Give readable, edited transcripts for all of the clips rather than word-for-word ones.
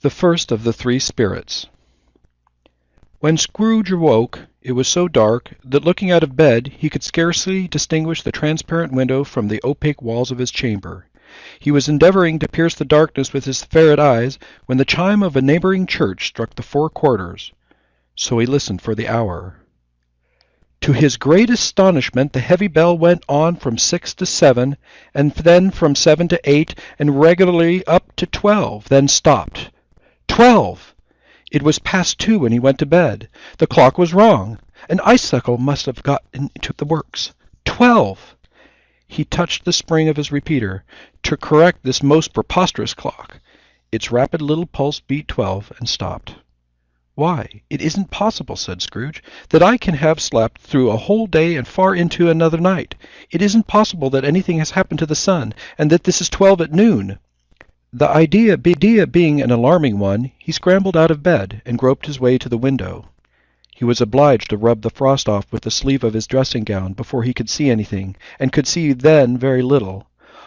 The first of the three spirits. When Scrooge awoke, it was so dark that looking out of bed he could scarcely distinguish the transparent window from the opaque walls of his chamber. He was endeavouring to pierce the darkness with his ferret eyes when the chime of a neighbouring church struck the 4 quarters. So he listened for the hour. To his great astonishment, the heavy bell went on from 6 to 7, and then from 7 to 8, and regularly up to 12, then stopped. 12! It was past 2 when he went to bed. The clock was wrong. An icicle must have got into the works. 12! He touched the spring of his repeater to correct this most preposterous clock. Its rapid little pulse beat 12 and stopped. "Why, it isn't possible," said Scrooge, "that I can have slept through a whole day and far into another night. It isn't possible that anything has happened to the sun, and that this is 12 at noon." The idea being an alarming one, he scrambled out of bed and groped his way to the window. He was obliged to rub the frost off with the sleeve of his dressing-gown before he could see anything, and could see then very little.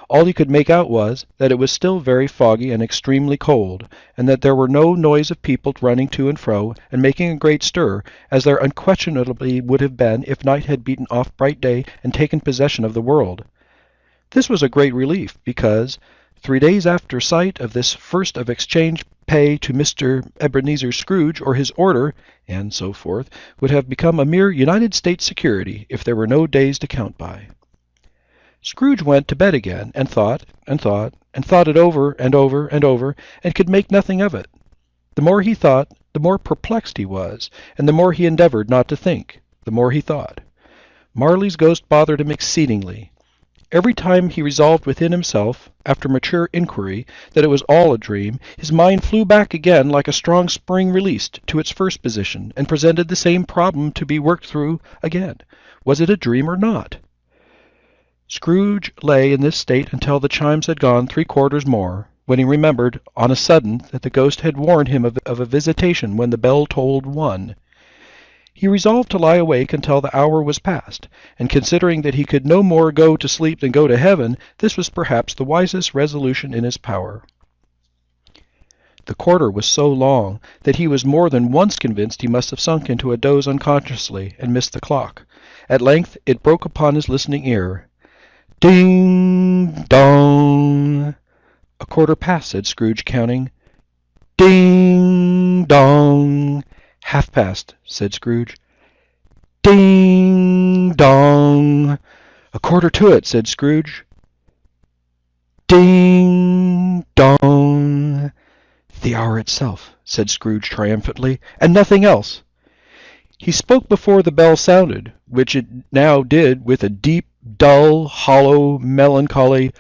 All he could make out was that it was still very foggy and extremely cold, and that there were no noise of people running to and fro and making a great stir, as there unquestionably would have been if night had beaten off bright day and taken possession of the world. This was a great relief, because 3 days after sight of this first of exchange pay to Mr. Ebenezer Scrooge or his order, and so forth, would have become a mere United States security if there were no days to count by. Scrooge went to bed again, and thought, and thought, and thought it over and over and over, and could make nothing of it. The more he thought, the more perplexed he was, and the more he endeavoured not to think, the more he thought. Marley's ghost bothered him exceedingly. Every time he resolved within himself, after mature inquiry, that it was all a dream, his mind flew back again like a strong spring released to its first position, and presented the same problem to be worked through again. Was it a dream or not? Scrooge lay in this state until the chimes had gone 3 quarters more, when he remembered, on a sudden, that the ghost had warned him of a visitation when the bell tolled 1. He resolved to lie awake until the hour was past, and considering that he could no more go to sleep than go to heaven, this was perhaps the wisest resolution in his power. The quarter was so long that he was more than once convinced he must have sunk into a doze unconsciously and missed the clock. At length it broke upon his listening ear. "Ding, dong." "A quarter past," said Scrooge, counting. "Ding, dong." "Half-past," said Scrooge. "Ding, dong." "A quarter to it," said Scrooge. "Ding, dong." "The hour itself," said Scrooge triumphantly, "and nothing else." He spoke before the bell sounded, which it now did with a deep, dull, hollow, melancholy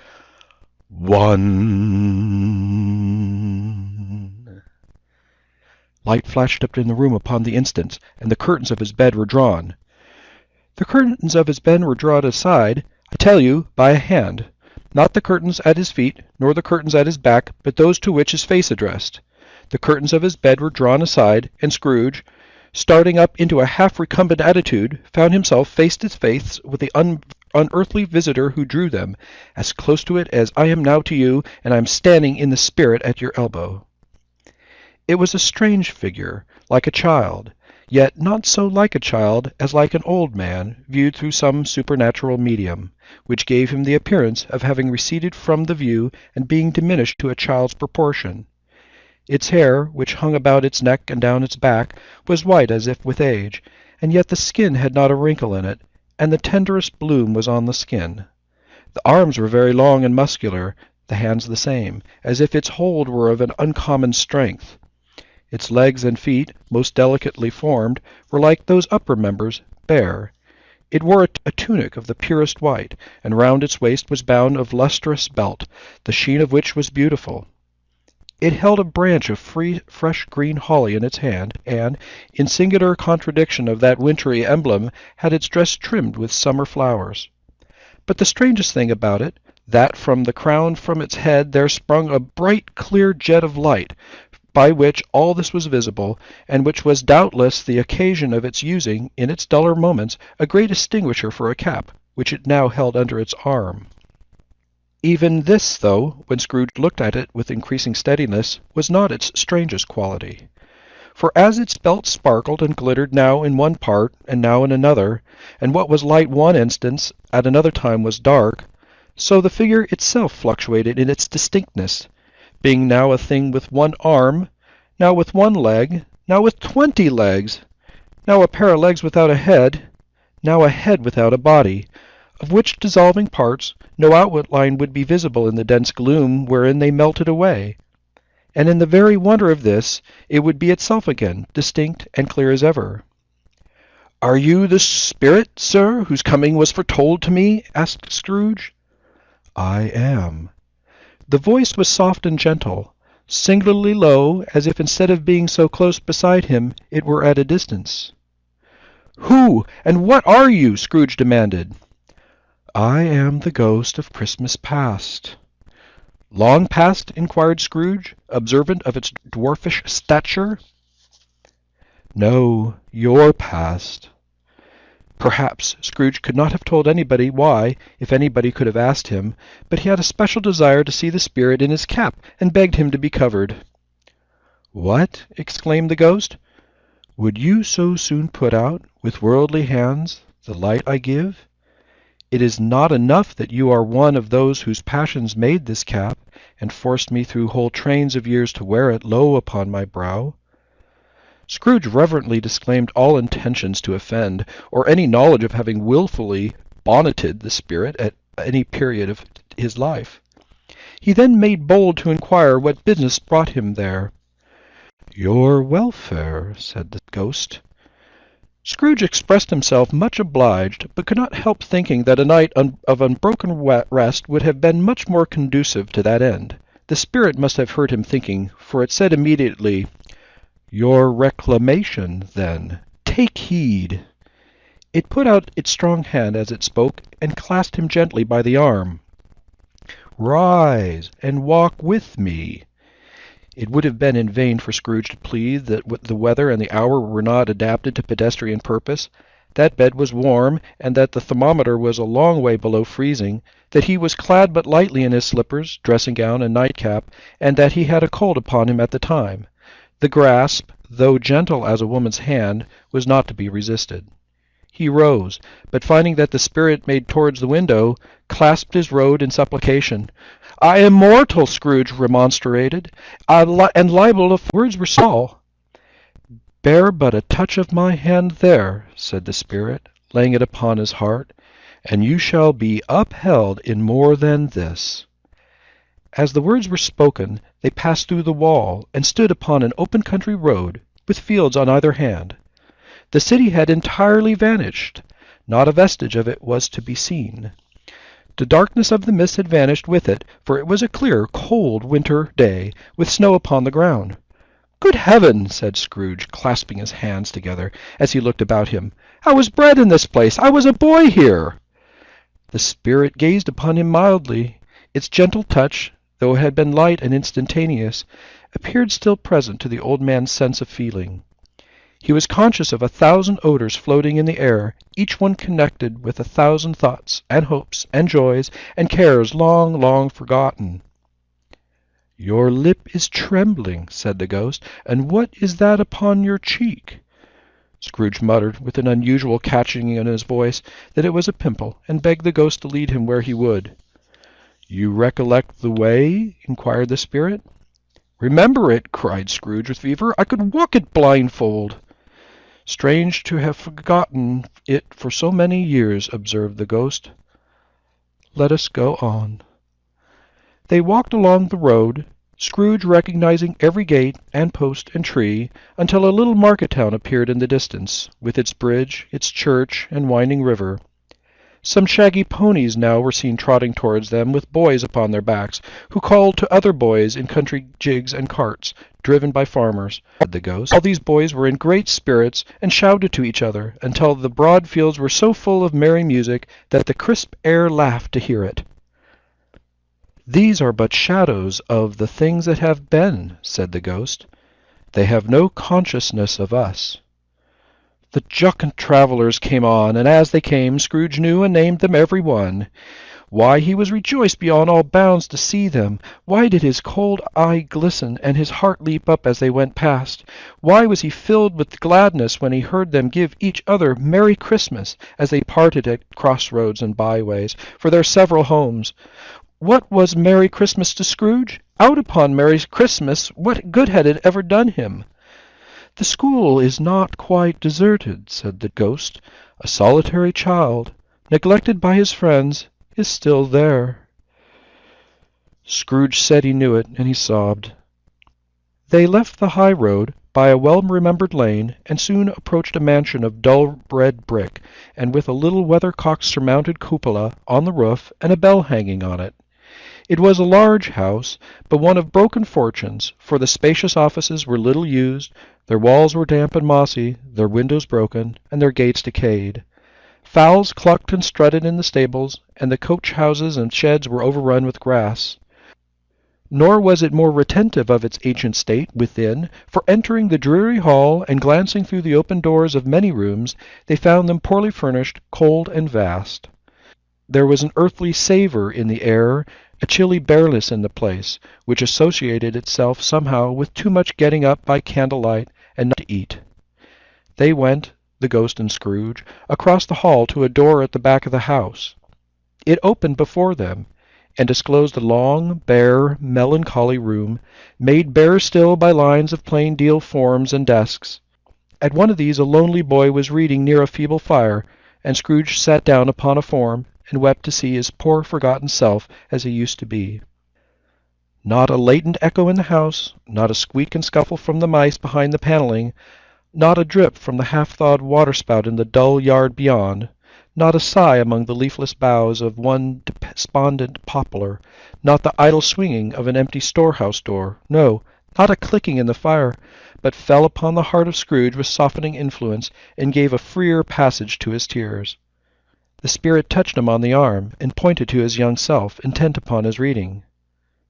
1. Light flashed up in the room upon the instant, and the curtains of his bed were drawn. The curtains of his bed were drawn aside, I tell you, by a hand. Not the curtains at his feet, nor the curtains at his back, but those to which his face addressed. The curtains of his bed were drawn aside, and Scrooge, starting up into a half-recumbent attitude, found himself face to face with the unearthly visitor who drew them, as close to it as I am now to you, and I am standing in the spirit at your elbow. It was a strange figure, like a child, yet not so like a child as like an old man, viewed through some supernatural medium, which gave him the appearance of having receded from the view and being diminished to a child's proportion. Its hair, which hung about its neck and down its back, was white as if with age, and yet the skin had not a wrinkle in it, and the tenderest bloom was on the skin. The arms were very long and muscular, the hands the same, as if its hold were of an uncommon strength. Its legs and feet, most delicately formed, were like those upper members, bare. It wore a tunic of the purest white, and round its waist was bound a lustrous belt, the sheen of which was beautiful. It held a branch of fresh green holly in its hand, and, in singular contradiction of that wintry emblem, had its dress trimmed with summer flowers. But the strangest thing about it, that from the crown from its head there sprung a bright clear jet of light, by which all this was visible, and which was doubtless the occasion of its using, in its duller moments, a great extinguisher for a cap, which it now held under its arm. Even this, though, when Scrooge looked at it with increasing steadiness, was not its strangest quality. For as its belt sparkled and glittered now in one part and now in another, and what was light one instant at another time was dark, so the figure itself fluctuated in its distinctness, being now a thing with one arm, now with one leg, now with 20 legs, now a pair of legs without a head, now a head without a body, of which dissolving parts no outline would be visible in the dense gloom wherein they melted away. And in the very wonder of this, it would be itself again, distinct and clear as ever. "Are you the spirit, sir, whose coming was foretold to me?" asked Scrooge. "I am." The voice was soft and gentle, singularly low, as if instead of being so close beside him, it were at a distance. "Who and what are you?" Scrooge demanded. "I am the ghost of Christmas past." "Long past?" inquired Scrooge, observant of its dwarfish stature. "No, your past." Perhaps Scrooge could not have told anybody why, if anybody could have asked him, but he had a special desire to see the spirit in his cap, and begged him to be covered. "What?" exclaimed the ghost. "Would you so soon put out, with worldly hands, the light I give? It is not enough that you are one of those whose passions made this cap, and forced me through whole trains of years to wear it low upon my brow." Scrooge reverently disclaimed all intentions to offend, or any knowledge of having wilfully bonneted the spirit at any period of his life. He then made bold to inquire what business brought him there. "Your welfare," said the ghost. Scrooge expressed himself much obliged, but could not help thinking that a night of unbroken rest would have been much more conducive to that end. The spirit must have heard him thinking, for it said immediately, "Your reclamation, then. Take heed." It put out its strong hand as it spoke, and clasped him gently by the arm. "Rise, and walk with me." It would have been in vain for Scrooge to plead that the weather and the hour were not adapted to pedestrian purpose, that bed was warm, and that the thermometer was a long way below freezing, that he was clad but lightly in his slippers, dressing-gown, and nightcap, and that he had a cold upon him at the time. The grasp, though gentle as a woman's hand, was not to be resisted. He rose, but finding that the spirit made towards the window, clasped his robe in supplication. "I am mortal," Scrooge remonstrated, "and liable if words were small." "Bear but a touch of my hand there," said the spirit, laying it upon his heart, "and you shall be upheld in more than this." As the words were spoken, they passed through the wall, and stood upon an open country road, with fields on either hand. The city had entirely vanished. Not a vestige of it was to be seen. The darkness of the mist had vanished with it, for it was a clear, cold winter day, with snow upon the ground. "Good heaven!" said Scrooge, clasping his hands together, as he looked about him. "I was bred in this place. I was a boy here." The spirit gazed upon him mildly. Its gentle touch, though it had been light and instantaneous, appeared still present to the old man's sense of feeling. He was conscious of 1,000 odors floating in the air, each one connected with 1,000 thoughts, and hopes, and joys, and cares long, long forgotten. "Your lip is trembling," said the ghost, "and what is that upon your cheek?" Scrooge muttered, with an unusual catching in his voice, that it was a pimple, and begged the ghost to lead him where he would. "You recollect the way?" inquired the spirit. "Remember it!" cried Scrooge with fever. "I could walk it blindfold." "Strange to have forgotten it for so many years," observed the ghost. "Let us go on." They walked along the road, Scrooge recognizing every gate and post and tree, until a little market-town appeared in the distance, with its bridge, its church, and winding river. Some shaggy ponies now were seen trotting towards them, with boys upon their backs, who called to other boys in country gigs and carts, driven by farmers, said the ghost. All these boys were in great spirits, and shouted to each other, until the broad fields were so full of merry music that the crisp air laughed to hear it. "These are but shadows of the things that have been," said the ghost. "They have no consciousness of us." The jocund travellers came on, and as they came, Scrooge knew and named them every one. Why, he was rejoiced beyond all bounds to see them. Why did his cold eye glisten, and his heart leap up as they went past? Why was he filled with gladness when he heard them give each other Merry Christmas as they parted at crossroads and byways for their several homes? What was Merry Christmas to Scrooge? Out upon Merry Christmas, what good had it ever done him? "The school is not quite deserted," said the ghost. "A solitary child, neglected by his friends, is still there." Scrooge said he knew it, and he sobbed. They left the high road by a well-remembered lane, and soon approached a mansion of dull red brick, and with a little weathercock-surmounted cupola on the roof, and a bell hanging on it. It was a large house, but one of broken fortunes, for the spacious offices were little used, their walls were damp and mossy, their windows broken, and their gates decayed. Fowls clucked and strutted in the stables, and the coach-houses and sheds were overrun with grass. Nor was it more retentive of its ancient state within, for entering the dreary hall and glancing through the open doors of many rooms, they found them poorly furnished, cold, and vast. There was an earthly savour in the air, a chilly bareness in the place, which associated itself somehow with too much getting up by candlelight and not to eat. They went, the ghost and Scrooge, across the hall to a door at the back of the house. It opened before them, and disclosed a long, bare, melancholy room, made bare still by lines of plain deal forms and desks. At one of these a lonely boy was reading near a feeble fire, and Scrooge sat down upon a form, and wept to see his poor forgotten self as he used to be. Not a latent echo in the house, not a squeak and scuffle from the mice behind the panelling, not a drip from the half-thawed waterspout in the dull yard beyond, not a sigh among the leafless boughs of one despondent poplar, not the idle swinging of an empty storehouse door, no, not a clicking in the fire, but fell upon the heart of Scrooge with softening influence, and gave a freer passage to his tears. The spirit touched him on the arm, and pointed to his young self, intent upon his reading.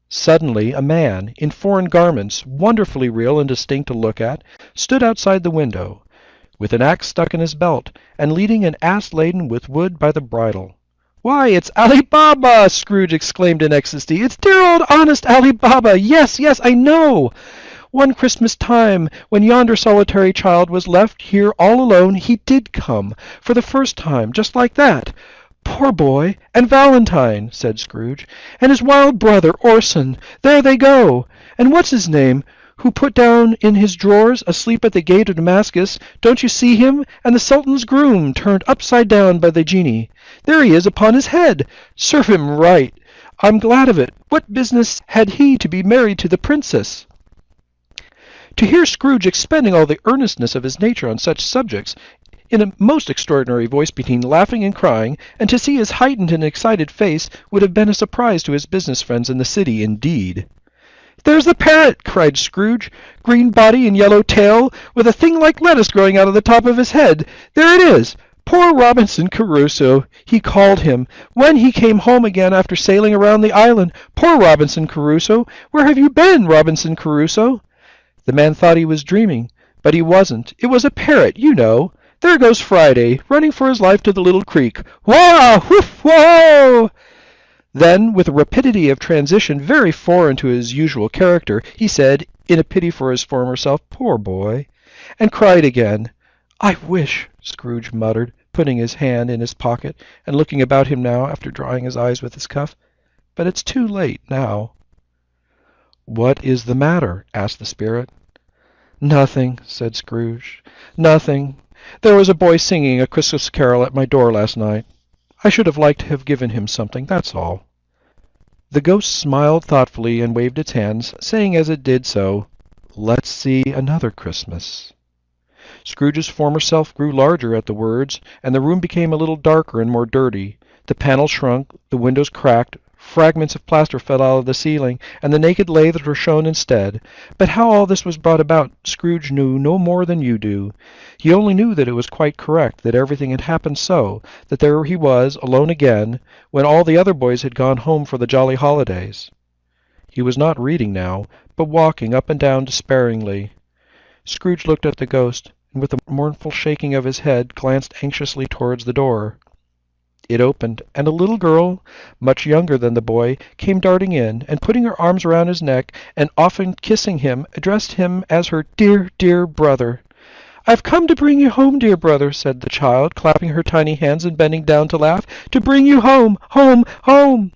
Suddenly a man, in foreign garments, wonderfully real and distinct to look at, stood outside the window, with an axe stuck in his belt, and leading an ass laden with wood by the bridle. "Why, it's Ali Baba!" Scrooge exclaimed in ecstasy. "It's dear old honest Ali Baba! Yes, yes, I know! One Christmas time, when yonder solitary child was left here all alone, he did come, for the first time, just like that. Poor boy! And Valentine," said Scrooge, "and his wild brother, Orson, there they go. And what's his name, who put down in his drawers, asleep at the gate of Damascus, don't you see him? And the Sultan's groom, turned upside down by the genie. There he is upon his head. Serve him right. I'm glad of it. What business had he to be married to the princess?" To hear Scrooge expending all the earnestness of his nature on such subjects, in a most extraordinary voice between laughing and crying, and to see his heightened and excited face, would have been a surprise to his business friends in the city indeed. "There's the parrot!" cried Scrooge. "Green body and yellow tail, with a thing like lettuce growing out of the top of his head. There it is! Poor Robinson Crusoe, he called him, when he came home again after sailing around the island. Poor Robinson Crusoe! Where have you been, Robinson Crusoe?" The man thought he was dreaming, but he wasn't. It was a parrot, you know. There goes Friday, running for his life to the little creek. Wah! Whoof! Whoa! Then, with a rapidity of transition very foreign to his usual character, he said, in a pity for his former self, "Poor boy," and cried again. "I wish," Scrooge muttered, putting his hand in his pocket, and looking about him now after drying his eyes with his cuff, "but it's too late now." "What is the matter?" asked the spirit. "Nothing," said Scrooge. "Nothing. There was a boy singing a Christmas carol at my door last night. I should have liked to have given him something, that's all." The ghost smiled thoughtfully and waved its hands, saying as it did so, "Let's see another Christmas." Scrooge's former self grew larger at the words, and the room became a little darker and more dirty. The panels shrunk, the windows cracked, fragments of plaster fell out of the ceiling, and the naked laths were shown instead. But how all this was brought about, Scrooge knew no more than you do. He only knew that it was quite correct, that everything had happened so, that there he was, alone again, when all the other boys had gone home for the jolly holidays. He was not reading now, but walking up and down despairingly. Scrooge looked at the ghost, and with a mournful shaking of his head glanced anxiously towards the door. It opened, and a little girl, much younger than the boy, came darting in, and putting her arms around his neck, and often kissing him, addressed him as her dear, dear brother. "I've come to bring you home, dear brother," said the child, clapping her tiny hands and bending down to laugh. "To bring you home, home, home!"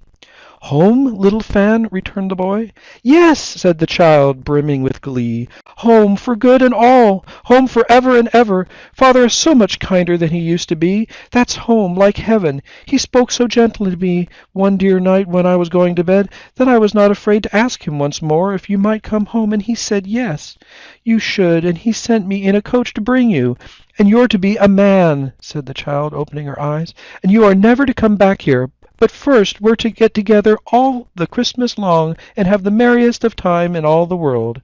"Home, little Fan?" returned the boy. "Yes," said the child, brimming with glee. "Home for good and all. Home for ever and ever. Father is so much kinder than he used to be. That's home, like heaven. He spoke so gently to me one dear night when I was going to bed that I was not afraid to ask him once more if you might come home, and he said yes. You should, and he sent me in a coach to bring you. And you're to be a man," said the child, opening her eyes, "and you are never to come back here. But first we're to get together all the Christmas long and have the merriest of time in all the world."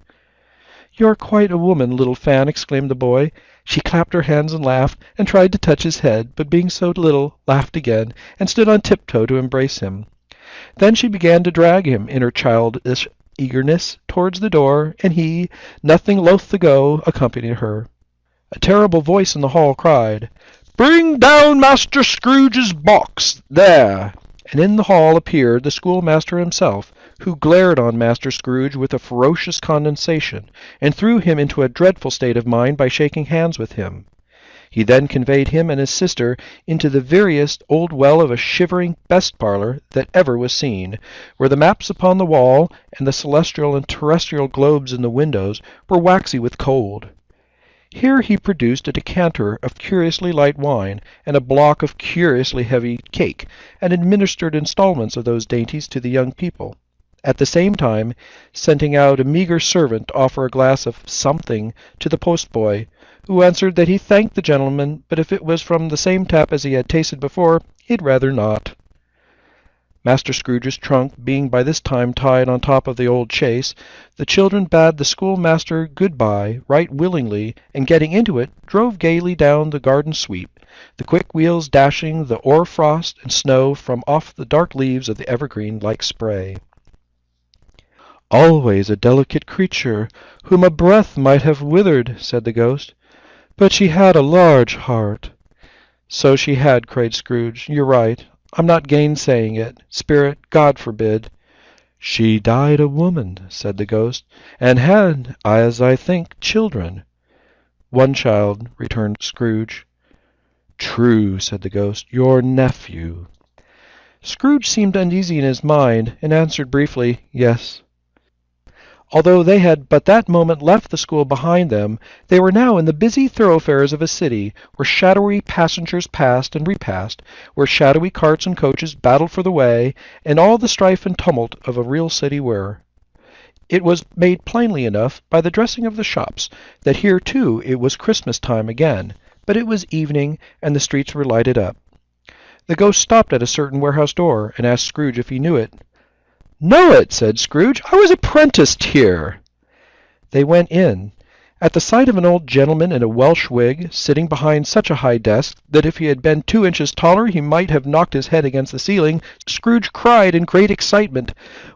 "You're quite a woman, little Fan," exclaimed the boy. She clapped her hands and laughed, and tried to touch his head, but being so little, laughed again, and stood on tiptoe to embrace him. Then she began to drag him, in her childish eagerness, towards the door, and he, nothing loath to go, accompanied her. A terrible voice in the hall cried, "Bring down Master Scrooge's box, there!" And in the hall appeared the schoolmaster himself, who glared on Master Scrooge with a ferocious condescension, and threw him into a dreadful state of mind by shaking hands with him. He then conveyed him and his sister into the veriest old well of a shivering best parlour that ever was seen, where the maps upon the wall, and the celestial and terrestrial globes in the windows, were waxy with cold. Here he produced a decanter of curiously light wine, and a block of curiously heavy cake, and administered instalments of those dainties to the young people, at the same time sending out a meagre servant to offer a glass of something to the postboy, who answered that he thanked the gentleman, but if it was from the same tap as he had tasted before, he'd rather not. Master Scrooge's trunk being by this time tied on top of the old chaise, the children bade the schoolmaster good-bye right willingly, and getting into it, drove gaily down the garden sweep, the quick wheels dashing the hoar-frost and snow from off the dark leaves of the evergreen like spray. "Always a delicate creature, whom a breath might have withered," said the ghost. "But she had a large heart." "So she had," cried Scrooge. "You're right. I'm not gainsaying it. Spirit, God forbid." "She died a woman," said the ghost, "and had, as I think, children." "One child," returned Scrooge. "True," said the ghost. "Your nephew." Scrooge seemed uneasy in his mind, and answered briefly, "Yes." Although they had but that moment left the school behind them, they were now in the busy thoroughfares of a city, where shadowy passengers passed and repassed, where shadowy carts and coaches battled for the way, and all the strife and tumult of a real city were. It was made plainly enough by the dressing of the shops that here too it was Christmas time again, but it was evening, and the streets were lighted up. The ghost stopped at a certain warehouse door, and asked Scrooge if he knew it. "Know it!" said Scrooge. "I was apprenticed here." They went in. At the sight of an old gentleman in a Welsh wig, sitting behind such a high desk that if he had been 2 inches taller he might have knocked his head against the ceiling, Scrooge cried in great excitement,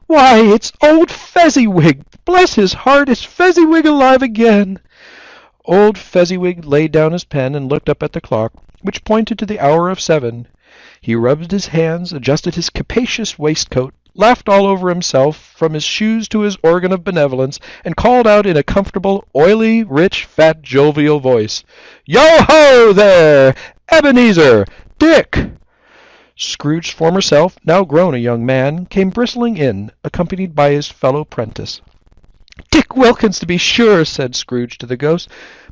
"Why, it's old Fezziwig! Bless his heart, is Fezziwig alive again?" Old Fezziwig laid down his pen and looked up at the clock, which pointed to the hour of 7. He rubbed his hands, adjusted his capacious waistcoat, laughed all over himself, from his shoes to his organ of benevolence, and called out in a comfortable, oily, rich, fat, jovial voice, "Yo-ho there! Ebenezer! Dick!" Scrooge's former self, now grown a young man, came bristling in, accompanied by his fellow prentice. "Dick Wilkins, to be sure," said Scrooge to the ghost.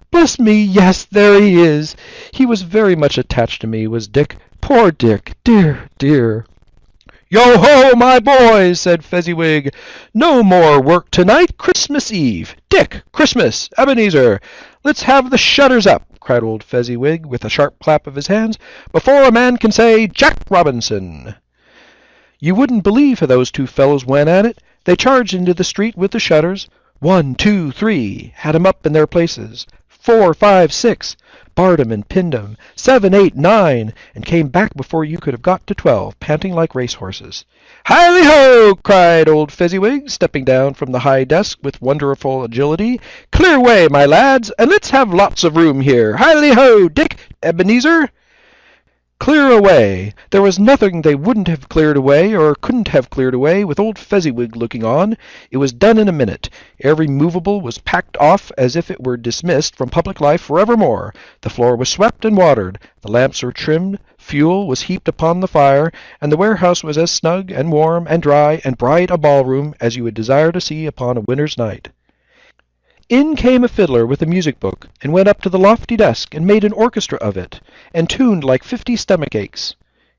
"Bless me, yes, there he is. He was very much attached to me, was Dick. Poor Dick, dear, dear." "Yo-ho, my boys!" said Fezziwig. "No more work tonight. Christmas Eve. Dick, Christmas, Ebenezer. Let's have the shutters up," cried old Fezziwig, with a sharp clap of his hands, "before a man can say Jack Robinson." You wouldn't believe how those two fellows went at it. They charged into the street with the shutters. 1, 2, 3, had 'em up in their places. 4, 5, 6, barred 'em and pinned 'em. 7, 8, 9, and came back before you could have got to 12, panting like racehorses. "Hi-li-ho!" cried old Fezziwig, stepping down from the high desk with wonderful agility. "Clear way, my lads, and let's have lots of room here. Hi-li-ho, Dick, Ebenezer!" Clear away! There was nothing they wouldn't have cleared away, or couldn't have cleared away, with old Fezziwig looking on. It was done in a minute. Every movable was packed off as if it were dismissed from public life for evermore. The floor was swept and watered. The lamps were trimmed. Fuel was heaped upon the fire, and the warehouse was as snug and warm and dry and bright a ballroom as you would desire to see upon a winter's night. In came a fiddler with a music-book, and went up to the lofty desk, and made an orchestra of it, and tuned like 50 stomach-aches.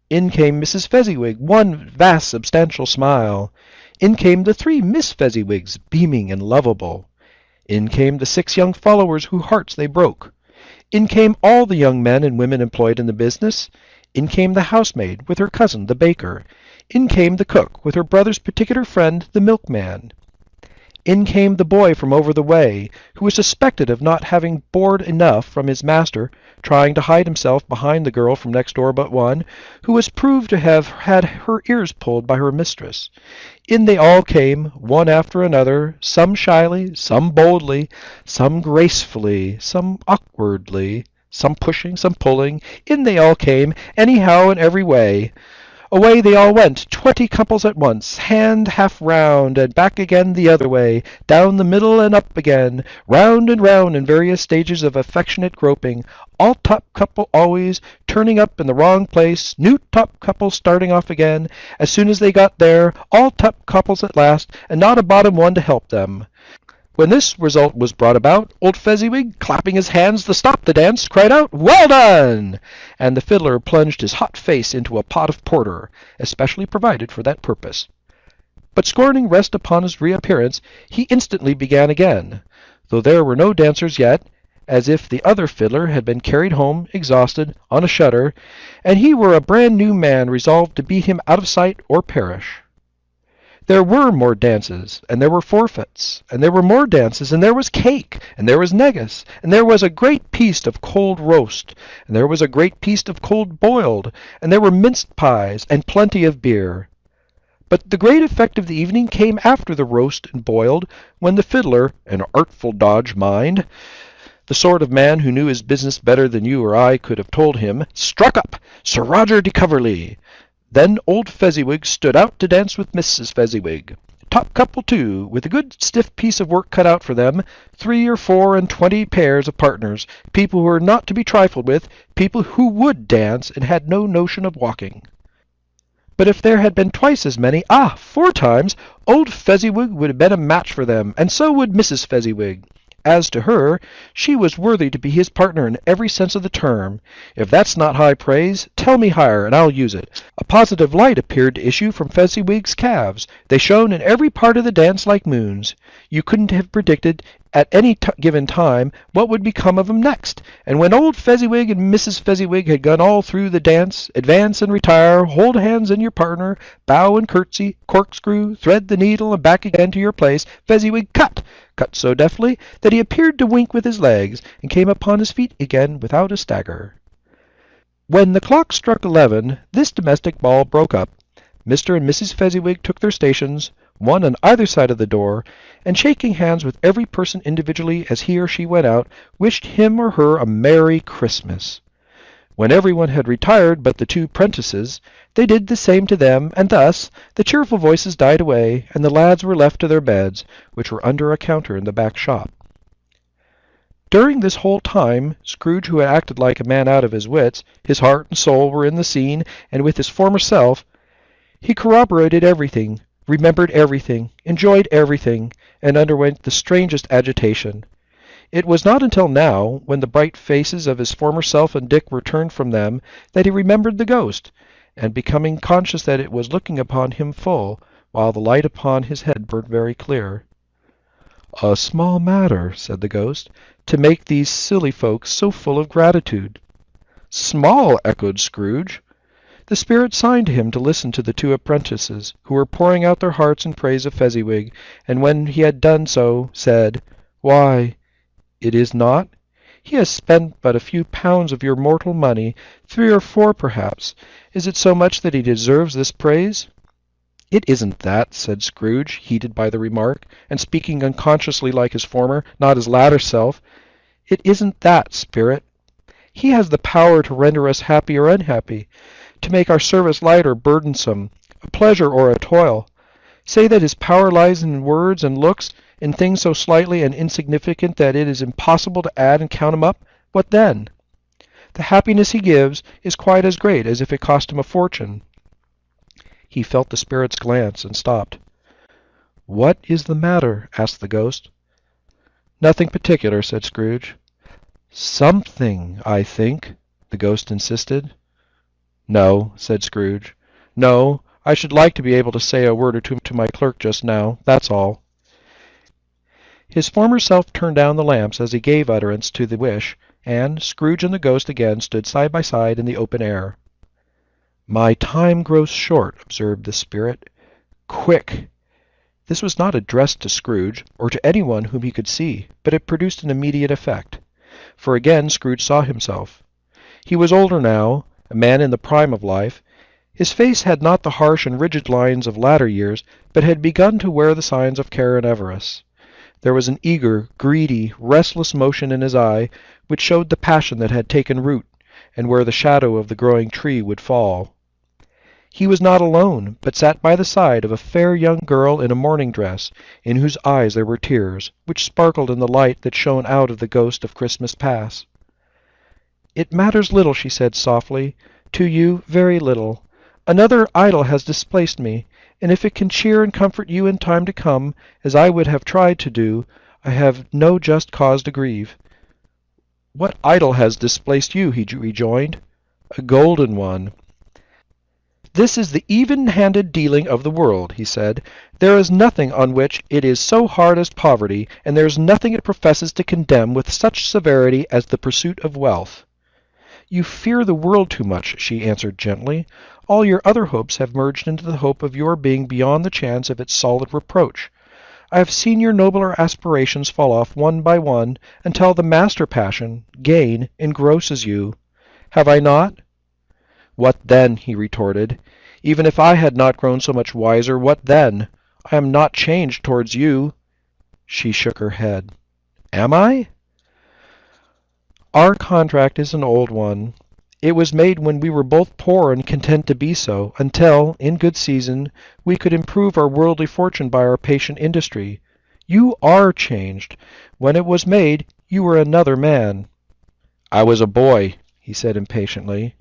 In came Mrs. Fezziwig, one vast substantial smile. In came the 3 Miss Fezziwigs, beaming and lovable. In came the 6 young followers whose hearts they broke. In came all the young men and women employed in the business. In came the housemaid, with her cousin, the baker. In came the cook, with her brother's particular friend, the milkman. In came the boy from over the way, who was suspected of not having board enough from his master, trying to hide himself behind the girl from next door but one, who was proved to have had her ears pulled by her mistress. In they all came, one after another, some shyly, some boldly, some gracefully, some awkwardly, some pushing, some pulling. In they all came, anyhow and every way. Away they all went, 20 couples at once, hand half round, and back again the other way, down the middle and up again, round and round in various stages of affectionate groping, all top couple always, turning up in the wrong place, new top couple starting off again, as soon as they got there, all top couples at last, and not a bottom one to help them. When this result was brought about, old Fezziwig, clapping his hands to stop the dance, cried out, "Well done!" And the fiddler plunged his hot face into a pot of porter, especially provided for that purpose. But scorning rest upon his reappearance, he instantly began again, though there were no dancers yet, as if the other fiddler had been carried home, exhausted, on a shutter, and he were a brand-new man resolved to beat him out of sight or perish. There were more dances, and there were forfeits, and there were more dances, and there was cake, and there was negus, and there was a great piece of cold roast, and there was a great piece of cold boiled, and there were minced pies, and plenty of beer. But the great effect of the evening came after the roast and boiled, when the fiddler, an artful dodge, mind, the sort of man who knew his business better than you or I could have told him, struck up Sir Roger de Coverley. Then old Fezziwig stood out to dance with Mrs. Fezziwig. Top couple, too, with a good stiff piece of work cut out for them, 3 or 4 and 20 pairs of partners, people who were not to be trifled with, people who would dance and had no notion of walking. But if there had been twice as many, 4 times, old Fezziwig would have been a match for them, and so would Mrs. Fezziwig. As to her, she was worthy to be his partner in every sense of the term. If that's not high praise, tell me higher, and I'll use it. A positive light appeared to issue from Fezziwig's calves. They shone in every part of the dance like moons. You couldn't have predicted, at any given time, what would become of 'em next. And when old Fezziwig and Mrs. Fezziwig had gone all through the dance, advance and retire, hold hands in your partner, bow and curtsy, corkscrew, thread the needle, and back again to your place, Fezziwig cut so deftly that he appeared to wink with his legs, and came upon his feet again without a stagger. When the clock struck 11, this domestic ball broke up. Mr. and Mrs. Fezziwig took their stations, one on either side of the door, and shaking hands with every person individually as he or she went out, wished him or her a Merry Christmas. When everyone had retired but the 2 prentices, they did the same to them, and thus the cheerful voices died away, and the lads were left to their beds, which were under a counter in the back shop. During this whole time, Scrooge, who had acted like a man out of his wits, his heart and soul were in the scene, and with his former self, he corroborated everything, remembered everything, enjoyed everything, and underwent the strangest agitation. It was not until now, when the bright faces of his former self and Dick were turned from them, that he remembered the ghost, and becoming conscious that it was looking upon him full, while the light upon his head burned very clear. "A small matter," said the ghost, "to make these silly folks so full of gratitude." "Small!" echoed Scrooge. The spirit signed to him to listen to the 2 apprentices, who were pouring out their hearts in praise of Fezziwig, and when he had done so, said, "Why, it is not? He has spent but a few pounds of your mortal money, 3 or 4 perhaps. Is it so much that he deserves this praise?" "It isn't that," said Scrooge, heated by the remark, and speaking unconsciously like his former, not his latter self. "It isn't that, spirit. He has the power to render us happy or unhappy, to make our service light or burdensome, a pleasure or a toil. Say that his power lies in words and looks, in things so slightly and insignificant that it is impossible to add and count 'em up. What then? The happiness he gives is quite as great as if it cost him a fortune. He felt the spirit's glance and stopped. "What is the matter?" asked the ghost. "Nothing particular," said Scrooge. "Something, I think," the ghost insisted. "No," said Scrooge. "No, I should like to be able to say a word or two to my clerk just now, that's all." His former self turned down the lamps as he gave utterance to the wish, and Scrooge and the ghost again stood side by side in the open air. "My time grows short," observed the spirit. "Quick!" This was not addressed to Scrooge, or to anyone whom he could see, but it produced an immediate effect. For again Scrooge saw himself. He was older now, a man in the prime of life. His face had not the harsh and rigid lines of latter years, but had begun to wear the signs of care and avarice. There was an eager, greedy, restless motion in his eye, which showed the passion that had taken root, and where the shadow of the growing tree would fall. He was not alone, but sat by the side of a fair young girl in a mourning dress, in whose eyes there were tears, which sparkled in the light that shone out of the ghost of Christmas past. "It matters little," she said softly, "to you very little. Another idol has displaced me, and if it can cheer and comfort you in time to come, as I would have tried to do, I have no just cause to grieve." "What idol has displaced you?" he rejoined. "A golden one." "This is the even-handed dealing of the world," he said. "There is nothing on which it is so hard as poverty, and there is nothing it professes to condemn with such severity as the pursuit of wealth." "You fear the world too much," she answered gently. "All your other hopes have merged into the hope of your being beyond the chance of its solid reproach. I have seen your nobler aspirations fall off one by one, until the master passion, gain, engrosses you. Have I not?" "What then?" he retorted. "Even if I had not grown so much wiser, what then? I am not changed towards you." She shook her head. "Am I?" "Our contract is an old one. It was made when we were both poor and content to be so, until, in good season, we could improve our worldly fortune by our patient industry. You are changed. When it was made, you were another man." "I was a boy," he said impatiently.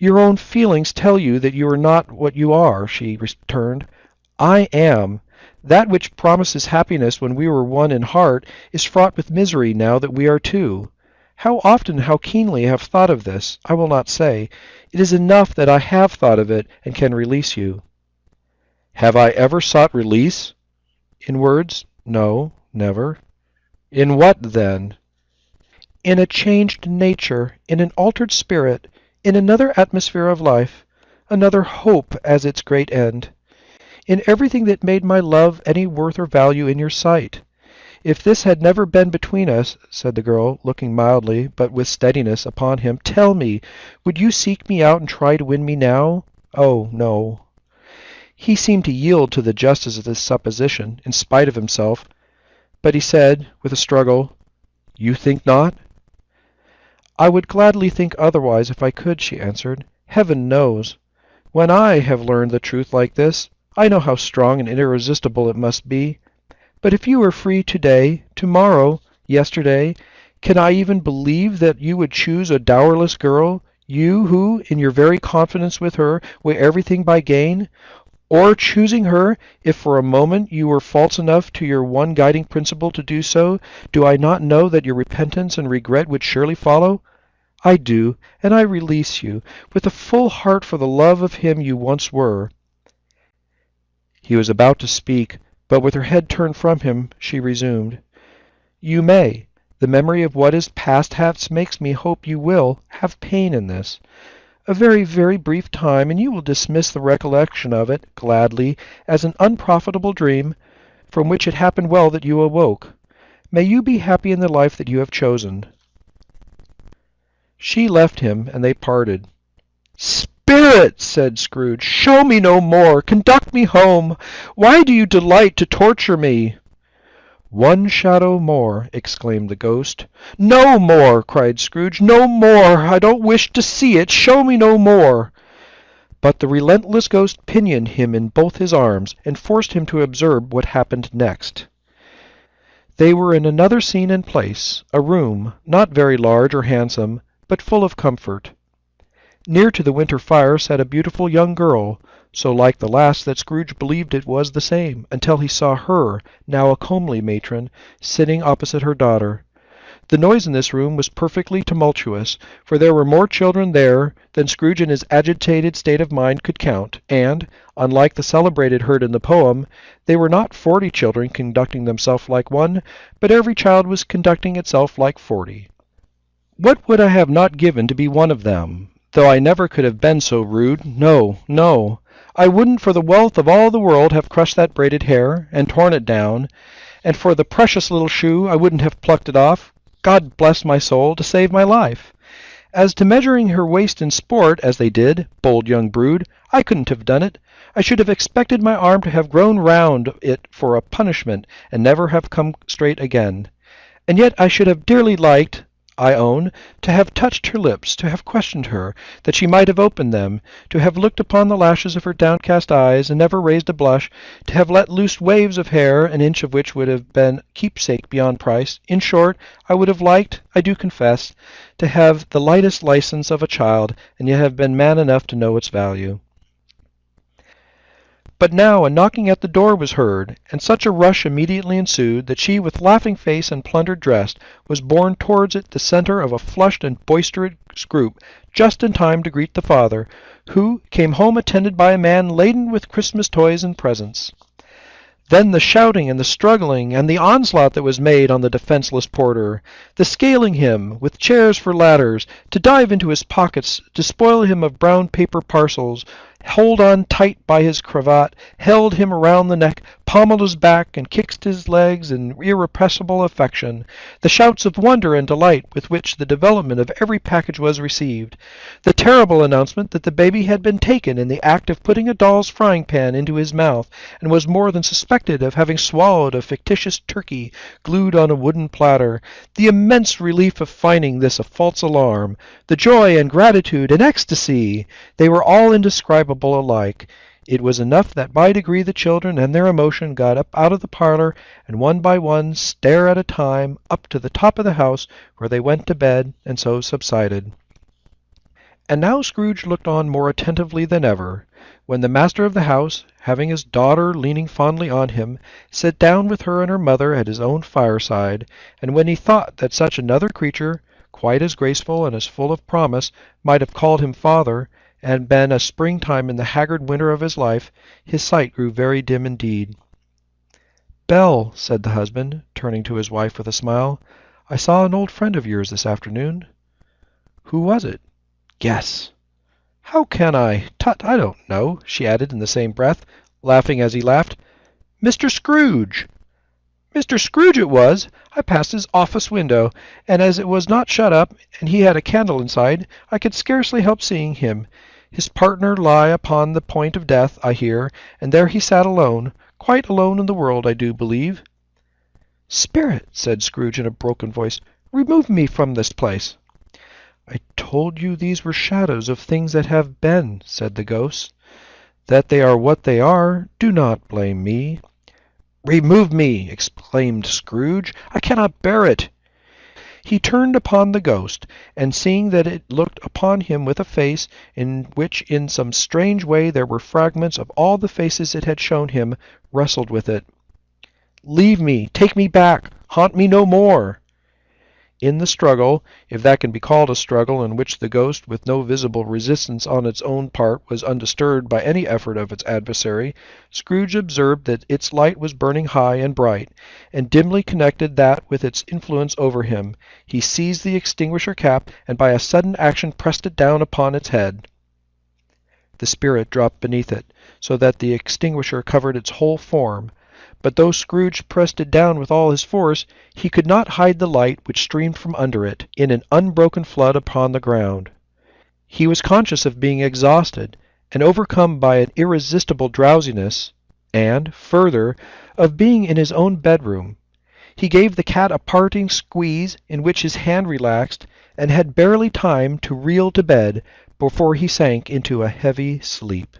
"Your own feelings tell you that you are not what you are," she returned. "I am. That which promises happiness when we were one in heart is fraught with misery now that we are two. How often, how keenly I have thought of this, I will not say. It is enough that I have thought of it and can release you." "Have I ever sought release?" "In words, no, never." "In what, then?" "In a changed nature, in an altered spirit, in another atmosphere of life, another hope as its great end. In everything that made my love any worth or value in your sight. If this had never been between us," said the girl, looking mildly, but with steadiness, upon him, "tell me, would you seek me out and try to win me now? Oh, no." He seemed to yield to the justice of this supposition, in spite of himself, but he said, with a struggle, "You think not?" "I would gladly think otherwise if I could," she answered. "Heaven knows. When I have learned the truth like this, I know how strong and irresistible it must be. But if you were free today, tomorrow, yesterday, can I even believe that you would choose a dowerless girl, you who, in your very confidence with her, weigh everything by gain? Or choosing her, if for a moment you were false enough to your one guiding principle to do so, do I not know that your repentance and regret would surely follow? I do, and I release you, with a full heart for the love of him you once were." He was about to speak, but with her head turned from him, she resumed, "You may. The memory of what is past makes me hope you will have pain in this. A very, very brief time, and you will dismiss the recollection of it, gladly, as an unprofitable dream, from which it happened well that you awoke. May you be happy in the life that you have chosen." She left him, and they parted. "Spirit!" said Scrooge, "show me no more. Conduct me home. Why do you delight to torture me?" "One shadow more!" exclaimed the ghost. "No more!" cried Scrooge. "No more! I don't wish to see it! Show me no more!" But the relentless ghost pinioned him in both his arms, and forced him to observe what happened next. They were in another scene and place, a room, not very large or handsome, but full of comfort. Near to the winter fire sat a beautiful young girl, so like the last that Scrooge believed it was the same, until he saw her, now a comely matron, sitting opposite her daughter. The noise in this room was perfectly tumultuous, for there were more children there than Scrooge in his agitated state of mind could count, and, unlike the celebrated herd in the poem, they were not 40 children conducting themselves like one, but every child was conducting itself like 40. What would I have not given to be one of them? Though I never could have been so rude. No, no. I wouldn't for the wealth of all the world have crushed that braided hair, and torn it down, and for the precious little shoe I wouldn't have plucked it off, God bless my soul, to save my life. As to measuring her waist in sport, as they did, bold young brood, I couldn't have done it. I should have expected my arm to have grown round it for a punishment, and never have come straight again. And yet I should have dearly liked, I own, to have touched her lips, to have questioned her, that she might have opened them, to have looked upon the lashes of her downcast eyes, and never raised a blush, to have let loose waves of hair, an inch of which would have been keepsake beyond price. In short, I would have liked, I do confess, to have the lightest license of a child, and yet have been man enough to know its value. But now a knocking at the door was heard, and such a rush immediately ensued that she, with laughing face and plundered dress, was borne towards it, the centre of a flushed and boisterous group, just in time to greet the father, who came home attended by a man laden with Christmas toys and presents. Then the shouting and the struggling, and the onslaught that was made on the defenceless porter, the scaling him, with chairs for ladders, to dive into his pockets, despoil him of brown paper parcels, hold on tight by his cravat, held him around the neck, pommeled his back, and kicked his legs in irrepressible affection, the shouts of wonder and delight with which the development of every package was received, the terrible announcement that the baby had been taken in the act of putting a doll's frying-pan into his mouth, and was more than suspected of having swallowed a fictitious turkey glued on a wooden platter, the immense relief of finding this a false alarm, the joy and gratitude and ecstasy, they were all indescribable alike. It was enough that by degree the children and their emotion got up out of the parlor, and one by one, stair at a time, up to the top of the house, where they went to bed, and so subsided. And now Scrooge looked on more attentively than ever, when the master of the house, having his daughter leaning fondly on him, sat down with her and her mother at his own fireside, and when he thought that such another creature, quite as graceful and as full of promise, might have called him father, and been a springtime in the haggard winter of his life, his sight grew very dim indeed. "Belle," said the husband, turning to his wife with a smile, "I saw an old friend of yours this afternoon." "Who was it?" "Guess." "How can I? Tut, I don't know," she added in the same breath, laughing as he laughed. "Mr. Scrooge!" "Mr. Scrooge it was! I passed his office window, and as it was not shut up, and he had a candle inside, I could scarcely help seeing him. His partner lie upon the point of death, I hear, and there he sat alone, quite alone in the world, I do believe." "Spirit," said Scrooge in a broken voice, "remove me from this place." "I told you these were shadows of things that have been," said the ghost. "That they are what they are, do not blame me." "Remove me!" exclaimed Scrooge. "I cannot bear it." He turned upon the ghost, and seeing that it looked upon him with a face in which in some strange way there were fragments of all the faces it had shown him, wrestled with it. "Leave me! Take me back! Haunt me no more!" In the struggle, if that can be called a struggle in which the ghost, with no visible resistance on its own part, was undisturbed by any effort of its adversary, Scrooge observed that its light was burning high and bright, and dimly connected that with its influence over him. He seized the extinguisher cap, and by a sudden action pressed it down upon its head. The spirit dropped beneath it, so that the extinguisher covered its whole form. But though Scrooge pressed it down with all his force, he could not hide the light which streamed from under it, in an unbroken flood upon the ground. He was conscious of being exhausted, and overcome by an irresistible drowsiness, and, further, of being in his own bedroom. He gave the cat a parting squeeze in which his hand relaxed, and had barely time to reel to bed before he sank into a heavy sleep.